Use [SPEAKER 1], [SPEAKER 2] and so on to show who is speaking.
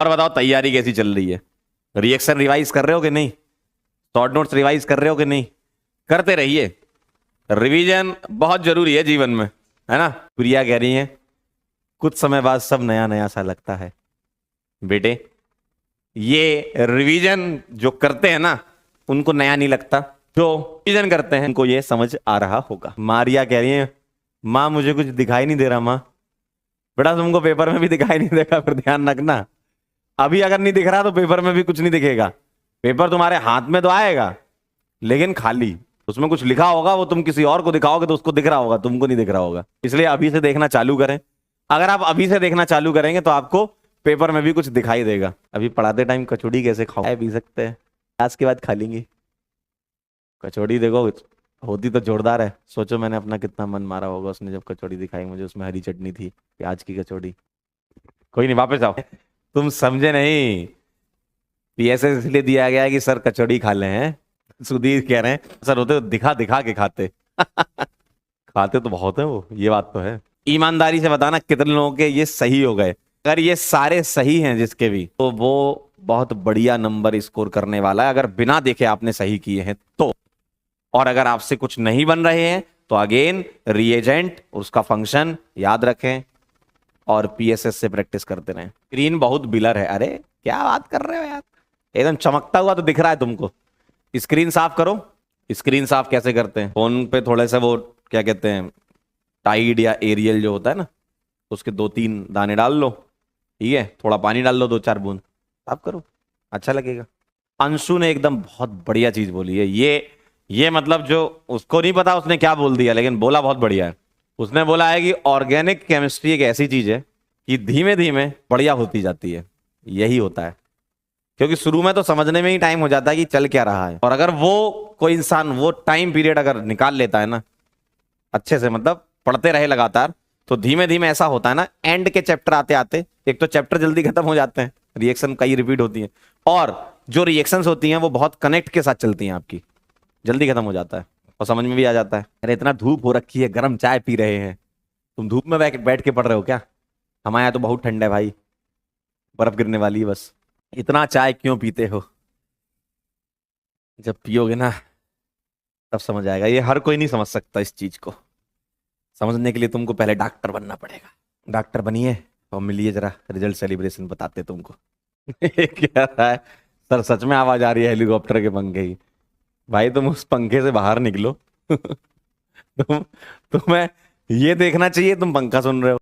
[SPEAKER 1] और बताओ तैयारी कैसी चल रही है? रिएक्शन रिवाइज कर रहे हो कि नहीं? शॉर्ट नोट्स रिवाइज कर रहे हो कि नहीं? करते रहिए। रिवीजन बहुत जरूरी है जीवन में, है ना? प्रिया कह रही है कुछ समय बाद सब नया नया सा लगता है। बेटे, ये रिवीजन जो करते हैं ना उनको नया नहीं लगता, जो रिवीजन करते हैं उनको ये समझ आ रहा होगा। मारिया कह रही है माँ मुझे कुछ दिखाई नहीं दे रहा। माँ बेटा तुमको पेपर में भी दिखाई नहीं देगा, फिर ध्यान रखना। अभी अगर नहीं दिख रहा तो पेपर में भी कुछ नहीं दिखेगा। पेपर तुम्हारे हाथ में तो आएगा लेकिन खाली, उसमें कुछ लिखा होगा, वो तुम किसी और को दिखाओगे तो उसको दिख रहा होगा, तुमको नहीं दिख रहा होगा। इसलिए अभी से देखना चालू करें। अगर आप अभी से देखना चालू करेंगे तो आपको पेपर में भी कुछ दिखाई देगा। अभी पढ़ाते टाइम कचौड़ी कैसे खाओ पी सकते हैं, क्लास के बाद खा लेंगे कचौड़ी। देखो होती तो जोरदार है। सोचो मैंने अपना कितना मन मारा होगा उसने जब कचौड़ी दिखाई मुझे। उसमें हरी चटनी थी, प्याज की कचौड़ी। कोई नहीं, वापस आओ। तुम समझे नहीं, पीएसएस इसलिए दिया गया है कि सर कचौड़ी खा ले हैं। सुधीर कह रहे हैं सर होते तो दिखा दिखा के खाते। खाते तो बहुत है वो, ये बात तो है। ईमानदारी से बताना कितने लोगों के ये सही हो गए? अगर ये सारे सही हैं जिसके भी, तो वो बहुत बढ़िया नंबर स्कोर करने वाला है, अगर बिना देखे आपने सही किए हैं तो। और अगर आपसे कुछ नहीं बन रहे हैं तो अगेन रिएजेंट, उसका फंक्शन याद रखें और पीएसएस से प्रैक्टिस करते रहें। स्क्रीन बहुत बिलर है। अरे क्या बात कर रहे हो यार, एकदम चमकता हुआ तो दिख रहा है तुमको। स्क्रीन साफ करो। स्क्रीन साफ कैसे करते हैं? फोन पे थोड़े से वो क्या कहते हैं, टाइड या एरियल जो होता है ना, उसके 2-3 दाने डाल लो, ठीक है? थोड़ा पानी डाल लो, 2-4 बूंद, साफ करो, अच्छा लगेगा। अंशु ने एकदम बहुत बढ़िया चीज बोली है। ये मतलब जो उसको नहीं पता उसने क्या बोल दिया, लेकिन बोला बहुत बढ़िया है। उसने बोला है कि ऑर्गेनिक केमिस्ट्री एक ऐसी चीज है कि धीमे धीमे बढ़िया होती जाती है। यही होता है, क्योंकि शुरू में तो समझने में ही टाइम हो जाता है कि चल क्या रहा है। और अगर वो कोई इंसान वो टाइम पीरियड अगर निकाल लेता है ना अच्छे से, मतलब पढ़ते रहे लगातार, तो धीमे धीमे ऐसा होता है ना, एंड के चैप्टर आते आते एक तो चैप्टर जल्दी खत्म हो जाते हैं, रिएक्शन कई रिपीट होती है, और जो रिएक्शंस होती हैं वो बहुत कनेक्ट के साथ चलती हैं आपकी, जल्दी खत्म हो जाता है और समझ में भी आ जाता है। अरे इतना धूप हो रखी है, गर्म चाय पी रहे हैं, तुम धूप में बैठ के पढ़ रहे हो क्या? हमारे यहाँ तो बहुत ठंडा है भाई, बर्फ गिरने वाली है बस। इतना चाय क्यों पीते हो? जब पियोगे ना तब समझ आएगा। ये हर कोई नहीं समझ सकता इस चीज को। समझने के लिए तुमको पहले डॉक्टर बनना पड़ेगा। डॉक्टर बनिए और मिलिए, जरा रिजल्ट सेलिब्रेशन बताते तुमको। क्या रहा है सर? सच में आवाज आ रही है हेलीकॉप्टर के पंखे की। भाई तुम उस पंखे से बाहर निकलो। तुम्हें ये देखना चाहिए तुम पंखा सुन रहे हो।